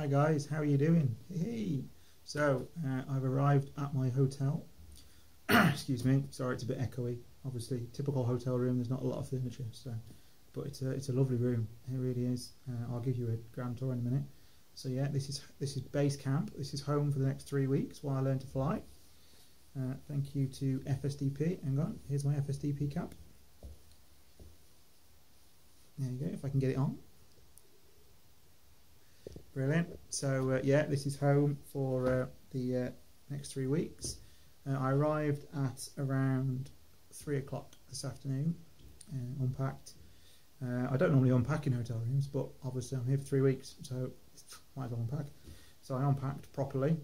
Hi guys, how are you doing? Hey. So I've arrived at my hotel. Excuse me, sorry it's a bit echoey. Obviously, typical hotel room. There's not a lot of furniture, but it's a lovely room. It really is. I'll give you a grand tour in a minute. So yeah, this is base camp. This is home for the next 3 weeks while I learn to fly. Thank you to FSDP. Hang on, here's my FSDP cap. There you go. If I can get it on. Brilliant. So yeah, this is home for the next 3 weeks. I arrived at around 3 o'clock this afternoon, unpacked. I don't normally unpack in hotel rooms, but obviously I'm here for 3 weeks, so might as well unpack. So I unpacked properly,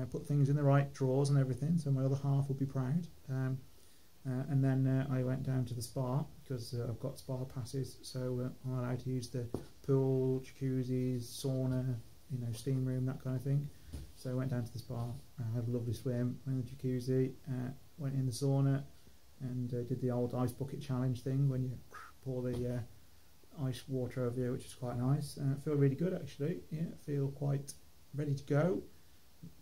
put things in the right drawers and everything, so my other half will be proud. And then I went down to the spa because I've got spa passes, so I'm allowed to use the pool, jacuzzis, sauna, steam room, that kind of thing. So I went down to the spa, had a lovely swim, went in the jacuzzi, went in the sauna, and did the old ice bucket challenge thing when you pour the ice water over you, which is quite nice. I feel really good actually. Yeah, feel quite ready to go,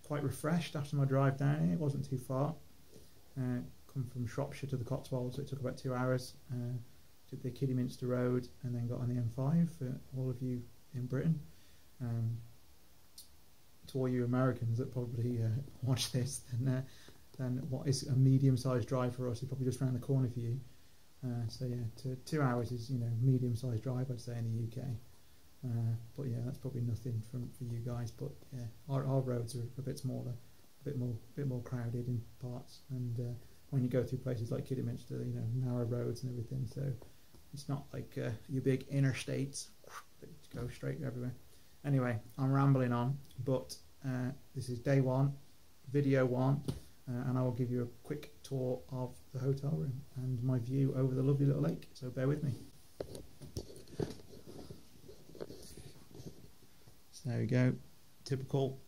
quite refreshed after my drive down here. It wasn't too far. Come from Shropshire to the Cotswolds, so it took about 2 hours. Did the Kidderminster Road and then got on the M5 for all of you in Britain. To all you Americans that probably watch this, then what is a medium-sized drive for us is probably just around the corner for you. So yeah, 2 hours is medium-sized drive, I'd say, in the UK. But yeah, that's probably nothing for you guys. But yeah, our roads are a bit smaller, a bit more crowded in parts, and when you go through places like Kidderminster, narrow roads and everything. So it's not like your big interstates that go straight everywhere. Anyway, I'm rambling on, but this is day one, video one, and I will give you a quick tour of the hotel room and my view over the lovely little lake, so bear with me. So there we go, typical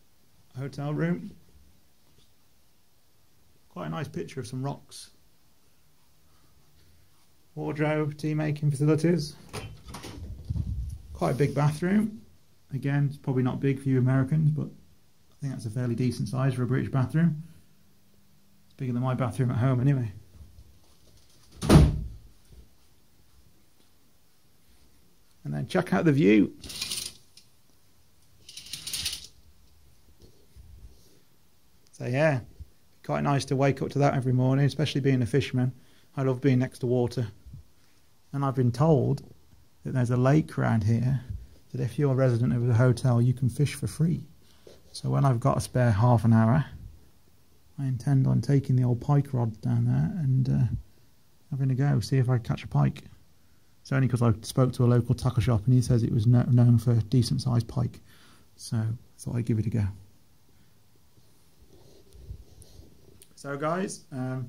hotel room. Quite a nice picture of some rocks. Wardrobe, tea making facilities. Quite a big bathroom. Again, it's probably not big for you Americans, but I think that's a fairly decent size for a British bathroom. It's bigger than my bathroom at home anyway. And then check out the view. So yeah, quite nice to wake up to that every morning, especially being a fisherman. I love being next to water. And I've been told that there's a lake around here that if you're a resident of the hotel, you can fish for free. So when I've got a spare half an hour, I intend on taking the old pike rod down there and having a go, see if I catch a pike. It's only because I spoke to a local tackle shop and he says it was known for decent sized pike. So I thought I'd give it a go. So guys, I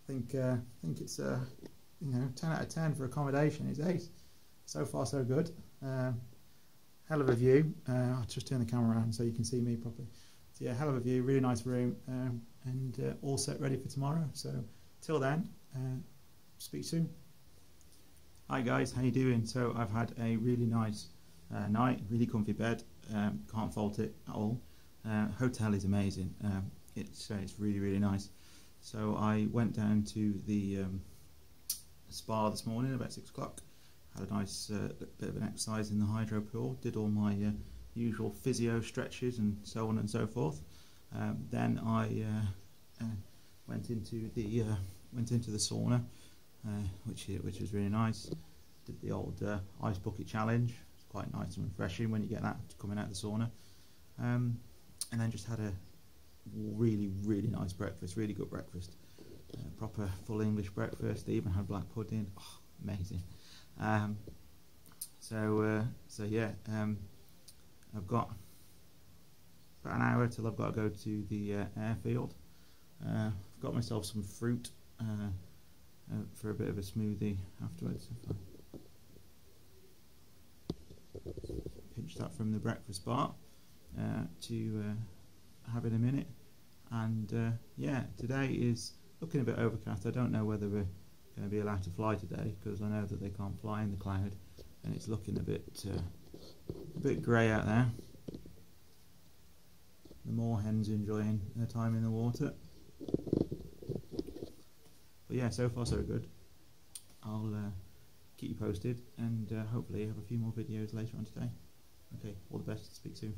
think it's 10 out of 10 for accommodation. It's ace. So far so good. Hell of a view. I'll just turn the camera around so you can see me properly. So yeah, hell of a view, really nice room, and all set ready for tomorrow. So till then, speak soon. Hi guys, how you doing? So I've had a really nice night, really comfy bed. Can't fault it at all. Hotel is amazing. It's really nice. So I went down to the spa this morning about 6 o'clock. Had a nice bit of an exercise in the hydro pool. Did all my usual physio stretches and so on and so forth. Then I went into the sauna, which was really nice. Did the old ice bucket challenge. It's quite nice and refreshing when you get that coming out of the sauna. And then just had a really nice breakfast, really good breakfast, proper full English breakfast. They even had black pudding. Oh, amazing. So yeah, I've got about an hour till I've got to go to the airfield. I've got myself some fruit for a bit of a smoothie afterwards. Pinch that from the breakfast bar to have in a minute. And yeah, today is looking a bit overcast. I don't know whether we're going to be allowed to fly today because I know that they can't fly in the cloud, and it's looking a bit grey out there. the moorhens enjoying their time in the water. But yeah, so far so good. I'll keep you posted, and hopefully have a few more videos later on today. Okay, all the best, speak soon.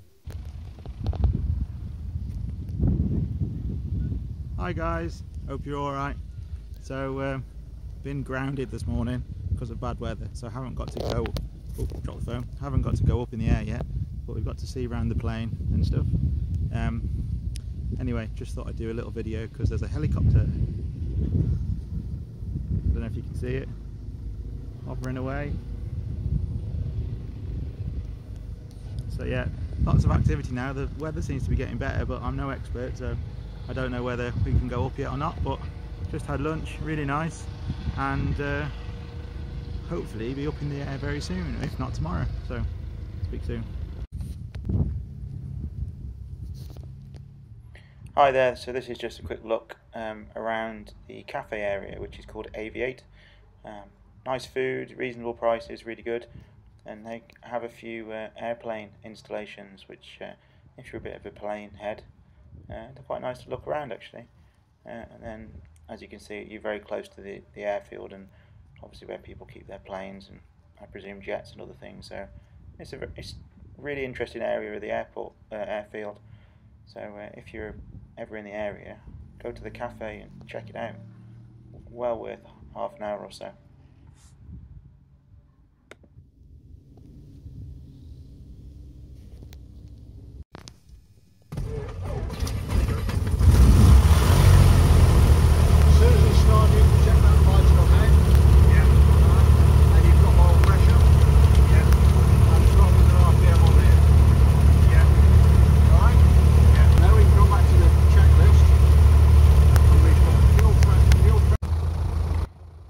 Hi guys, hope you're alright. So, been grounded this morning because of bad weather, so I haven't got to go, drop the phone, haven't got to go up in the air yet, but we've got to see around the plane and stuff. Anyway, just thought I'd do a little video because there's a helicopter, I don't know if you can see it, hovering away. So yeah, lots of activity now. The weather seems to be getting better, but I'm no expert, so I don't know whether we can go up yet or not. But just had lunch, really nice, and hopefully be up in the air very soon, if not tomorrow. So speak soon. Hi there, so this is just a quick look around the cafe area, which is called Aviate. Nice food, reasonable prices, really good, and they have a few airplane installations which, if you're a bit of a plane head, they're quite nice to look around actually. And then, as you can see, you're very close to the airfield, and obviously where people keep their planes and I presume jets and other things. So it's a really interesting area of the airfield. So if you're ever in the area, go to the cafe and check it out. Well worth half an hour or so.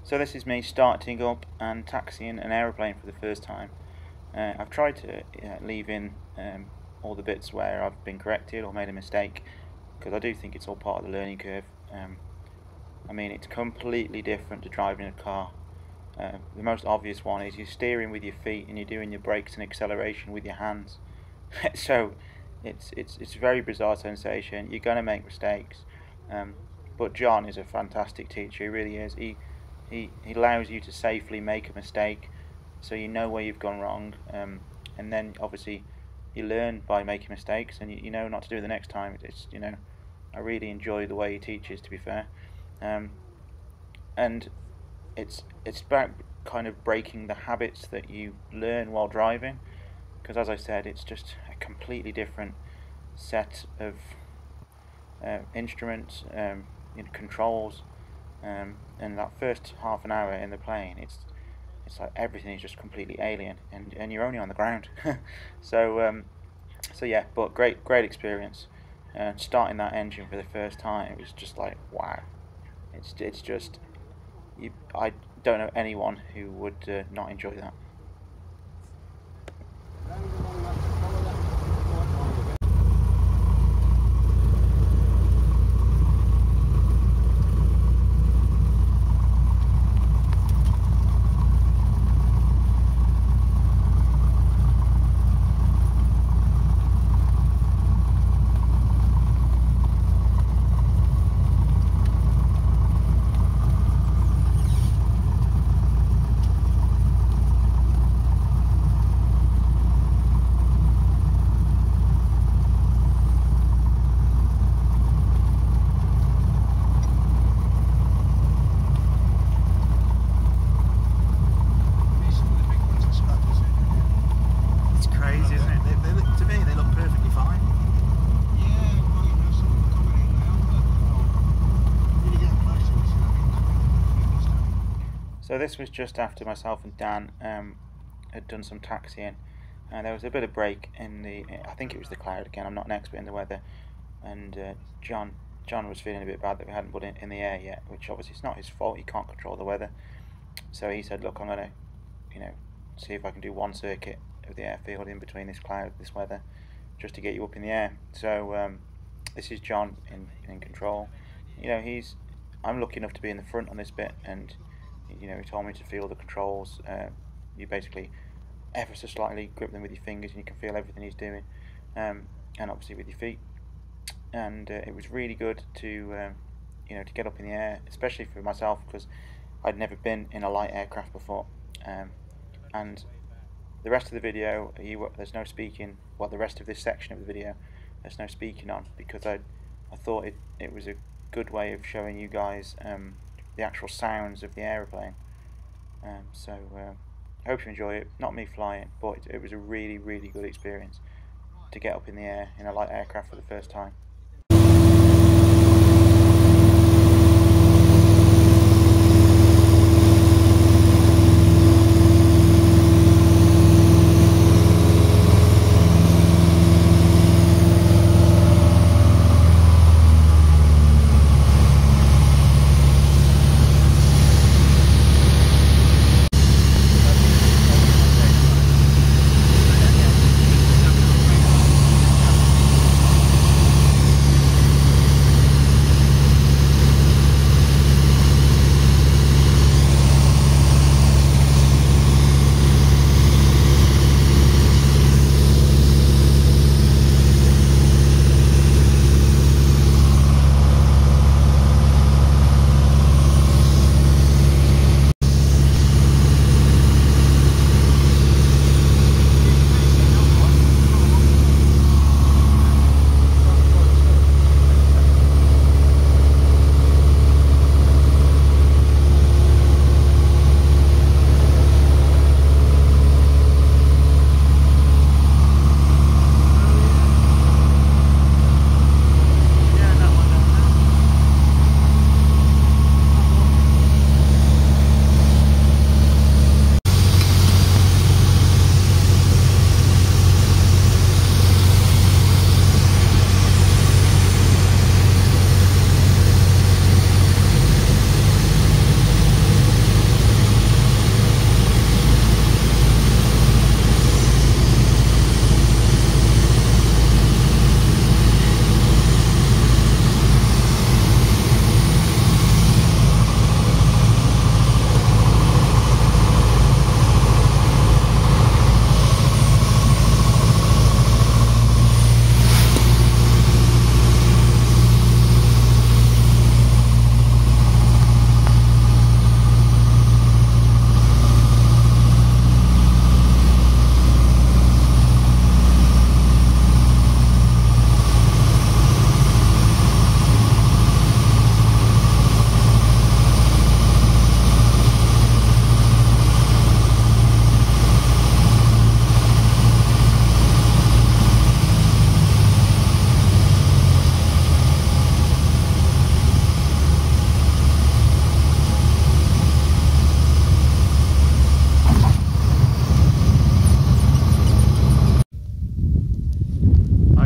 So this is me starting up and taxiing an aeroplane for the first time. I've tried to leave in all the bits where I've been corrected or made a mistake, because I do think it's all part of the learning curve. I mean, it's completely different to driving a car. The most obvious one is you're steering with your feet and you're doing your brakes and acceleration with your hands. So it's a very bizarre sensation. You're going to make mistakes, but John is a fantastic teacher. He really is. He allows you to safely make a mistake, so you know where you've gone wrong, and then obviously you learn by making mistakes, and you know not to do it the next time. It's, you know, I really enjoy the way he teaches, to be fair, and it's about kind of breaking the habits that you learn while driving, because as I said, it's just a completely different set of instruments, controls. And that first half an hour in the plane, it's like everything is just completely alien, and you're only on the ground. So yeah, but great experience. Starting that engine for the first time, it was just like, wow. It's just, I don't know anyone who would not enjoy that. So this was just after myself and Dan had done some taxiing, and there was a bit of break in the, I think it was the cloud again, I'm not an expert in the weather, and John was feeling a bit bad that we hadn't put it in the air yet, which obviously it's not his fault, he can't control the weather. So he said, look, I'm going to, see if I can do one circuit of the airfield in between this cloud, this weather, just to get you up in the air. So this is John in control. I'm lucky enough to be in the front on this bit, and he told me to feel the controls. You basically ever so slightly grip them with your fingers and you can feel everything he's doing, and obviously with your feet. and it was really good to you know, to get up in the air, especially for myself because I'd never been in a light aircraft before. And the rest of the video, there's no speaking. Well, the rest of this section of the video, there's no speaking on, because I thought it was a good way of showing you guys the actual sounds of the aeroplane. So I hope you enjoy it. Not me flying, but it was a really, really good experience to get up in the air in a light aircraft for the first time.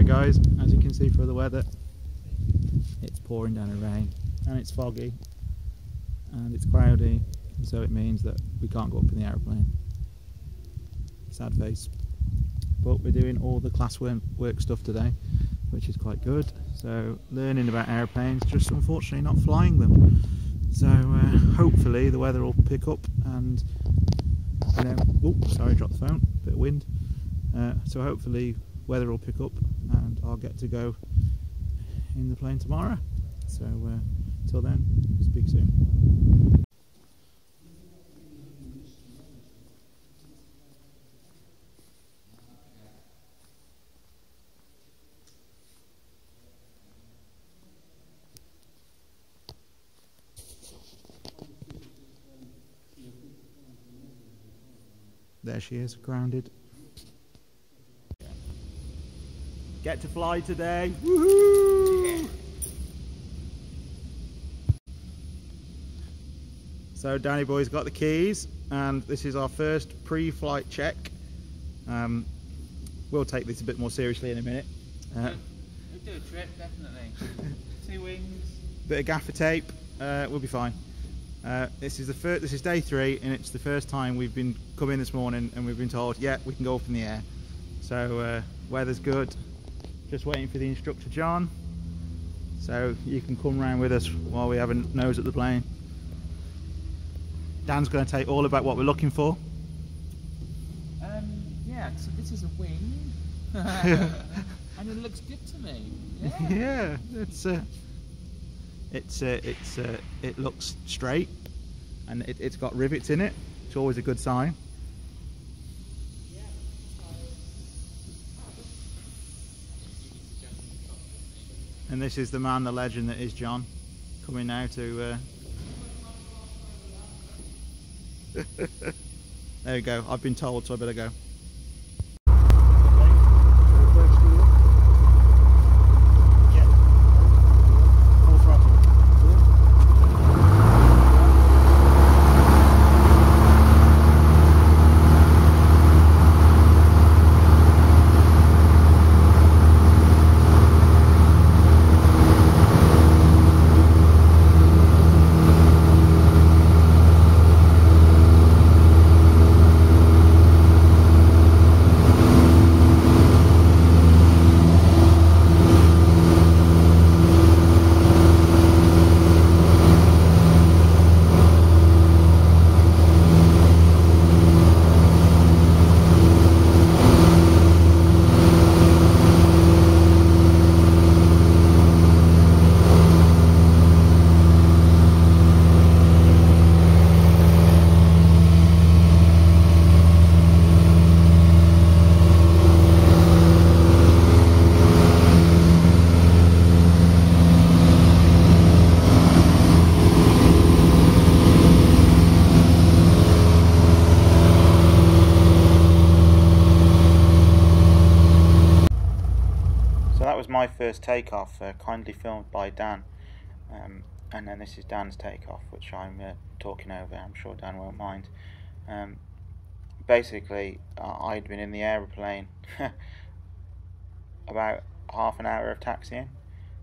Guys, as you can see for the weather, it's pouring down a rain and it's foggy and it's cloudy, and so it means that we can't go up in the aeroplane. Sad face. But we're doing all the classwork stuff today, which is quite good. So learning about aeroplanes, just unfortunately not flying them. So hopefully the weather will pick up and, you know, oh sorry, dropped the phone, bit of wind. So hopefully weather will pick up and I'll get to go in the plane tomorrow. So till then, speak soon. There she is, grounded. Get to fly today. Woohoo! So Danny boy's got the keys, and this is our first pre-flight check. We'll take this a bit more seriously in a minute. We'll do a trip, definitely. 2 wings. Bit of gaffer tape, we'll be fine. This is day 3, and it's the first time we've been coming this morning and we've been told, yeah, we can go up in the air. So weather's good. Just waiting for the instructor John, so you can come round with us while we have a nose at the plane. Dan's going to tell you all about what we're looking for. Yeah, so this is a wing. And it looks good to me. Yeah, it looks straight, and it's got rivets in it. It's always a good sign. And this is the man, the legend that is John, coming now to. There we go. I've been told, so I better go. So that was my first takeoff, kindly filmed by Dan, and then this is Dan's takeoff, which I'm talking over. I'm sure Dan won't mind. Basically, I'd been in the aeroplane about half an hour of taxiing,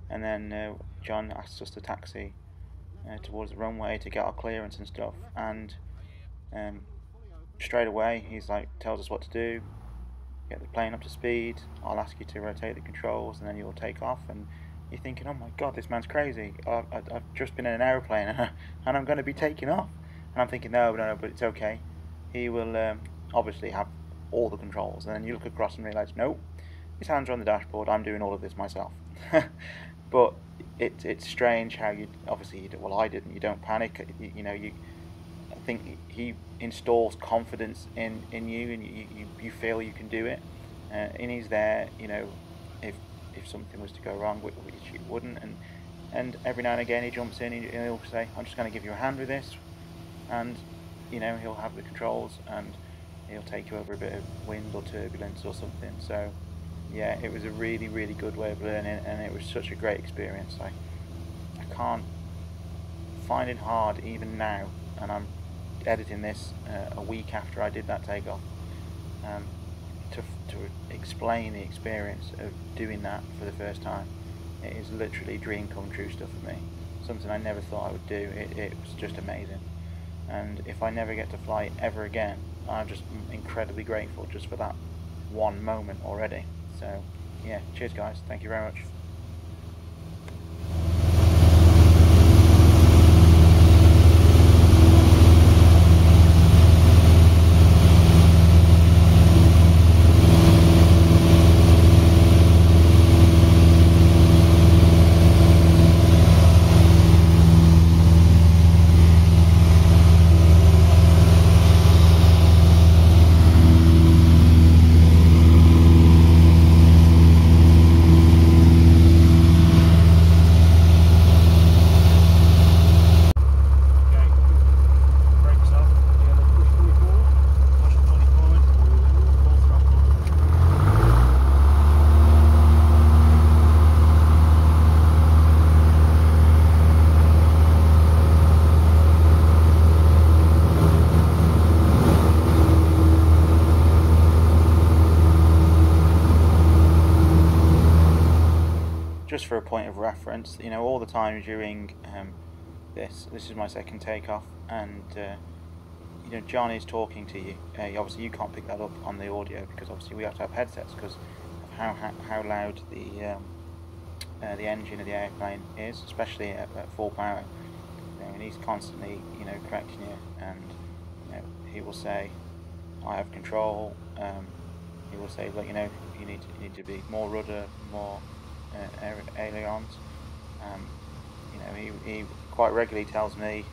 and then John asked us to taxi towards the runway to get our clearance and stuff, and straight away he's like, tells us what to do. Get the plane up to speed, I'll ask you to rotate the controls, and then you'll take off. And you're thinking, oh my god, this man's crazy. I've just been in an aeroplane and I'm going to be taking off. And I'm thinking, no, but it's okay. He will obviously have all the controls. And then you look across and realise, nope, his hands are on the dashboard, I'm doing all of this myself. But it's strange how I didn't, you don't panic. I think he installs confidence in you, and you feel you can do it, and he's there, if something was to go wrong, which it wouldn't, and every now and again he jumps in and he'll say, I'm just going to give you a hand with this, and he'll have the controls and he'll take you over a bit of wind or turbulence or something. So yeah, it was a really, really good way of learning, and it was such a great experience. I can't find it hard even now, and I'm editing this a week after I did that takeoff, to explain the experience of doing that for the first time. It is literally dream come true stuff for me, something I never thought I would do. It was just amazing, and if I never get to fly ever again, I'm just incredibly grateful just for that one moment already. So yeah, cheers guys, thank you very much. Just for a point of reference, all the time during this is my second takeoff, and John is talking to you. Obviously you can't pick that up on the audio because obviously we have to have headsets because of how loud the engine of the airplane is, especially at full power. And he's constantly correcting you, and he will say, I have control, he will say, like, you know, you need to be more rudder, more ailerons. You know, he quite regularly tells me,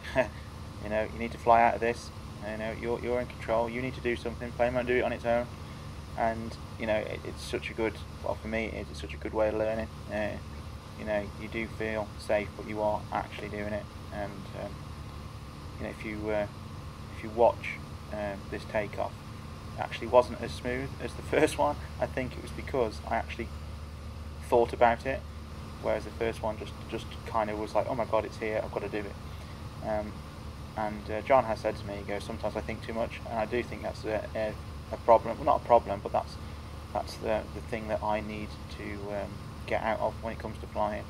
you know, you need to fly out of this. You know, you're in control. You need to do something. Plane won't do it on its own. And you know, it's such a good. Well, for me, it's such a good way of learning. You know, you do feel safe, but you are actually doing it. And you know, if you watch this takeoff, it actually wasn't as smooth as the first one. I think it was because I actually thought about it, whereas the first one just kind of was like, oh my god, it's here, I've got to do it. And John has said to me, he goes, sometimes I think too much, and I do think that's a problem. Well, not a problem, but that's the thing that I need to get out of when it comes to flying.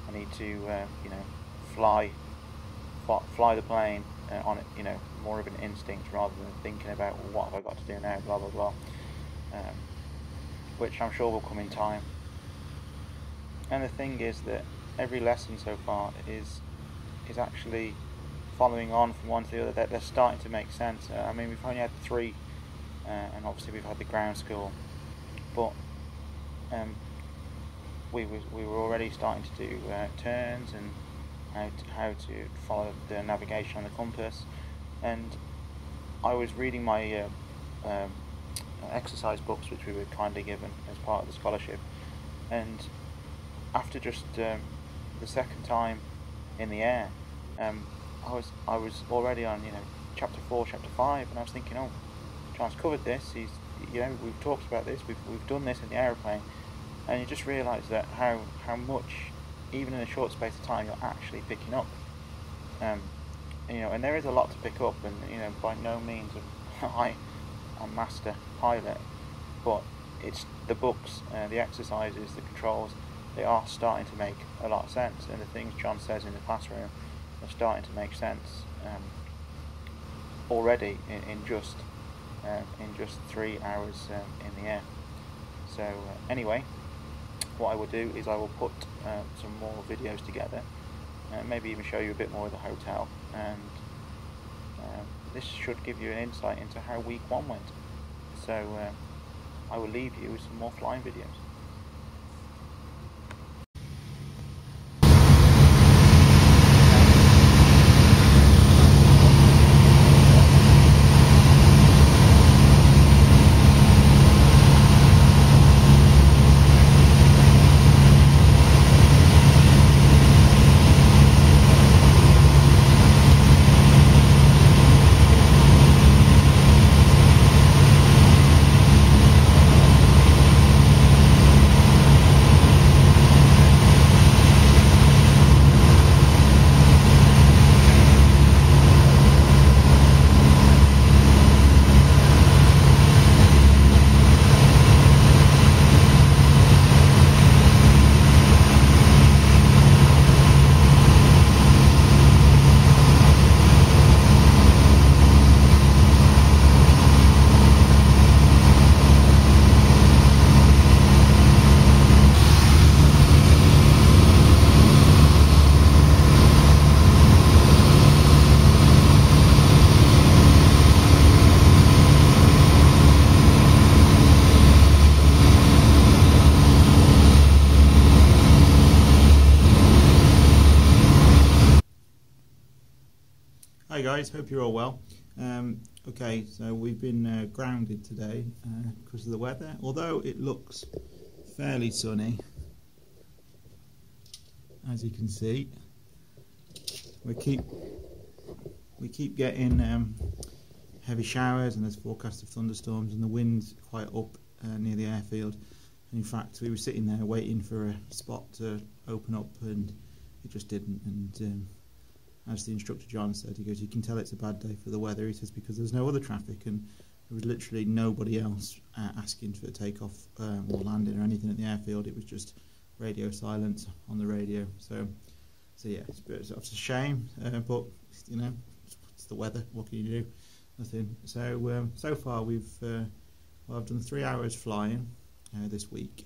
I need to you know, fly the plane on it, you know, more of an instinct rather than thinking about, well, what have I got to do now, blah blah blah, which I'm sure will come in time. And the thing is that every lesson so far is actually following on from one to the other. That they're starting to make sense. I mean, we've only had 3, and obviously we've had the ground school, but we were already starting to do turns and how to follow the navigation on the compass. And I was reading my exercise books, which we were kindly given as part of the scholarship, and after just the second time in the air, I was already on, you know, chapter 4, chapter 5, and I was thinking, oh, John's covered this. He's, you know, we've talked about this. We've done this in the aeroplane, and you just realise that how much, even in a short space of time, you're actually picking up. You know, and there is a lot to pick up, and you know, by no means am I a master pilot, but it's the books, the exercises, the controls. They are starting to make a lot of sense, and the things John says in the classroom are starting to make sense already in just 3 hours in the air. So anyway, what I will do is I will put some more videos together, maybe even show you a bit more of the hotel, and this should give you an insight into how week 1 went. So I will leave you with some more flying videos. Hi guys, hope you're all well. Okay, so we've been grounded today because of the weather. Although it looks fairly sunny, as you can see, we keep getting heavy showers, and there's forecast of thunderstorms, and the wind's quite up near the airfield. And in fact, we were sitting there waiting for a spot to open up, and it just didn't. And as the instructor John said, he goes, you can tell it's a bad day for the weather. He says, because there's no other traffic, and there was literally nobody else asking for takeoff or landing or anything at the airfield. It was just radio silence on the radio. So yeah, it's a shame, but you know, it's the weather. What can you do? Nothing. So so far I've done 3 hours flying this week,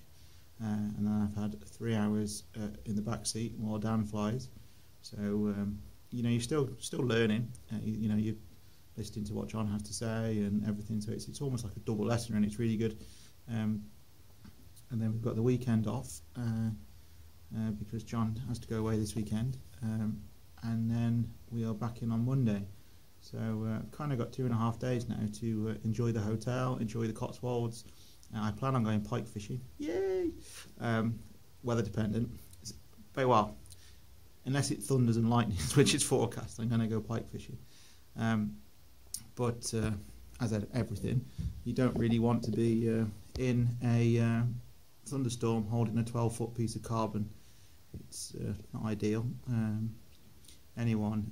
and then I've had 3 hours in the back seat while Dan flies. So you know, you're still learning. You know, you're listening to what John has to say and everything. So it's almost like a double lesson, and it's really good and then we've got the weekend off because John has to go away this weekend, and then we are back in on Monday. So kind of got 2.5 days now to enjoy the hotel, enjoy the Cotswolds. I plan on going pike fishing. Yay! Weather dependent. But well, unless it thunders and lightnings, which is forecast, I'm going to go pike fishing. But as everything, you don't really want to be in a thunderstorm holding a 12-foot piece of carbon. It's not ideal. Anyone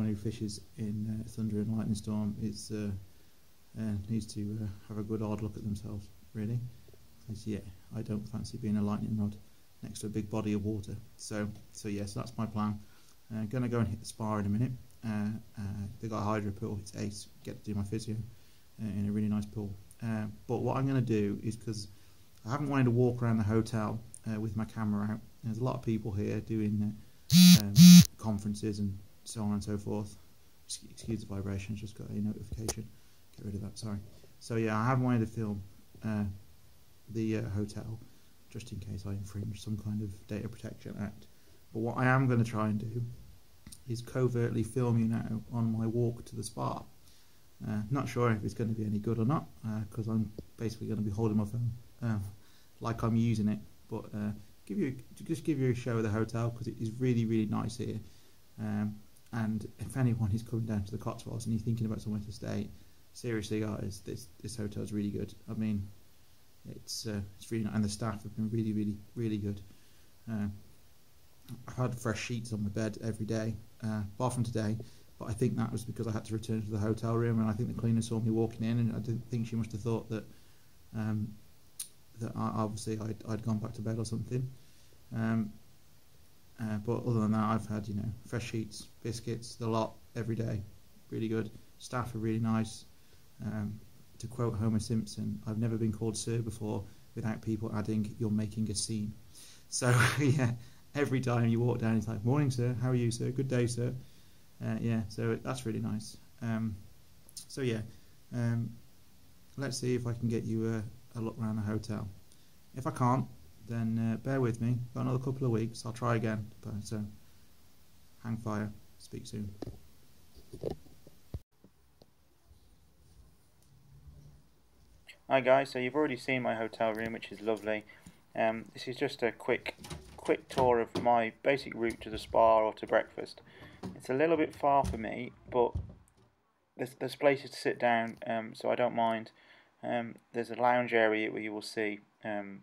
who fishes in thunder and lightning storm is needs to have a good hard look at themselves, really. Because yeah, I don't fancy being a lightning rod next to a big body of water. So yes, that's my plan. Gonna go and hit the spa in a minute. They got a hydro pool. It's ace. Get to do my physio in a really nice pool. But what I'm gonna do is, because I haven't wanted to walk around the hotel with my camera out. There's a lot of people here doing conferences and so on and so forth. Excuse the vibrations, just got a notification. Get rid of that, sorry. So yeah, I haven't wanted to film the hotel just in case I infringe some kind of data protection act. But what I am going to try and do is covertly film you now on my walk to the spa. Not sure if it's going to be any good or not, because I'm basically going to be holding my phone like I'm using it. But just give you a show of the hotel, because it is really, really nice here. And if anyone is coming down to the Cotswolds and you're thinking about somewhere to stay, seriously guys, this hotel is really good. I mean, it's really nice, and the staff have been really, really, really good. I've had fresh sheets on my bed every day, apart from today, but I think that was because I had to return to the hotel room, and I think the cleaner saw me walking in, and I didn't think she must have thought that obviously I'd gone back to bed or something. But other than that, I've had, fresh sheets, biscuits, the lot every day. Really good. Staff are really nice. To quote Homer Simpson, I've never been called sir before without people adding, "You're making a scene." So yeah, every time you walk down, it's like, "Morning, sir. How are you, sir? Good day, sir." Yeah, so that's really nice. So yeah, let's see if I can get you a look around the hotel. If I can't, then bear with me. Got another couple of weeks. I'll try again. But hang fire. Speak soon. Hi guys, so you've already seen my hotel room, which is lovely. This is just a quick tour of my basic route to the spa or to breakfast. It's a little bit far for me, but there's places to sit down, so I don't mind. There's a lounge area where you will see in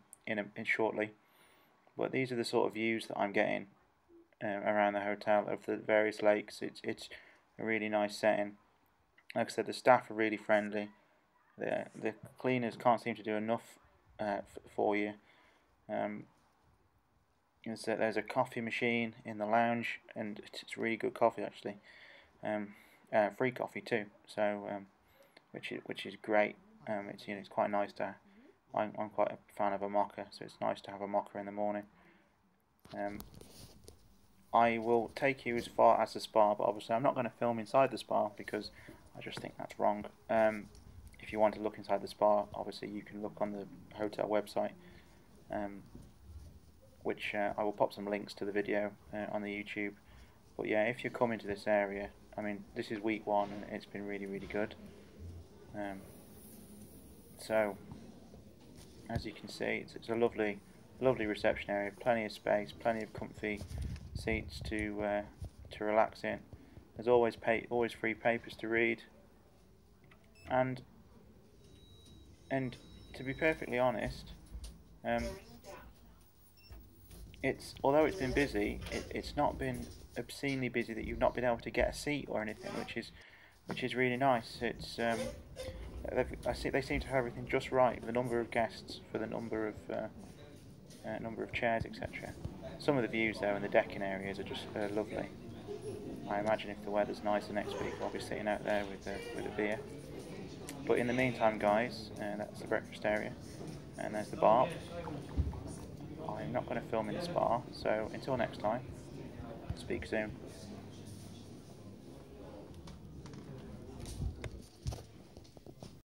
shortly. But these are the sort of views that I'm getting around the hotel of the various lakes. It's a really nice setting. Like I said, the staff are really friendly. The cleaners can't seem to do enough for you. There's a coffee machine in the lounge, and it's really good coffee actually. Free coffee too, so which is great. It's quite nice to. I'm quite a fan of a mocha, so it's nice to have a mocha in the morning. I will take you as far as the spa, but obviously I'm not going to film inside the spa because I just think that's wrong. If you want to look inside the spa, obviously you can look on the hotel website, which I will pop some links to the video on the YouTube. But yeah, if you come into this area, I mean, this is week 1 and it's been really, really good. So as you can see, it's a lovely reception area, plenty of space, plenty of comfy seats to relax in. There's always free papers to read, and to be perfectly honest, although it's been busy, it's not been obscenely busy that you've not been able to get a seat or anything, which is really nice. It's they seem to have everything just right, the number of guests for the number of chairs, etc. Some of the views though in the decking areas are just lovely. I imagine if the weather's nicer next week, I'll be sitting out there with a beer. But in the meantime, guys, that's the breakfast area, and there's the bar. I'm not going to film in the spa, so until next time, speak soon.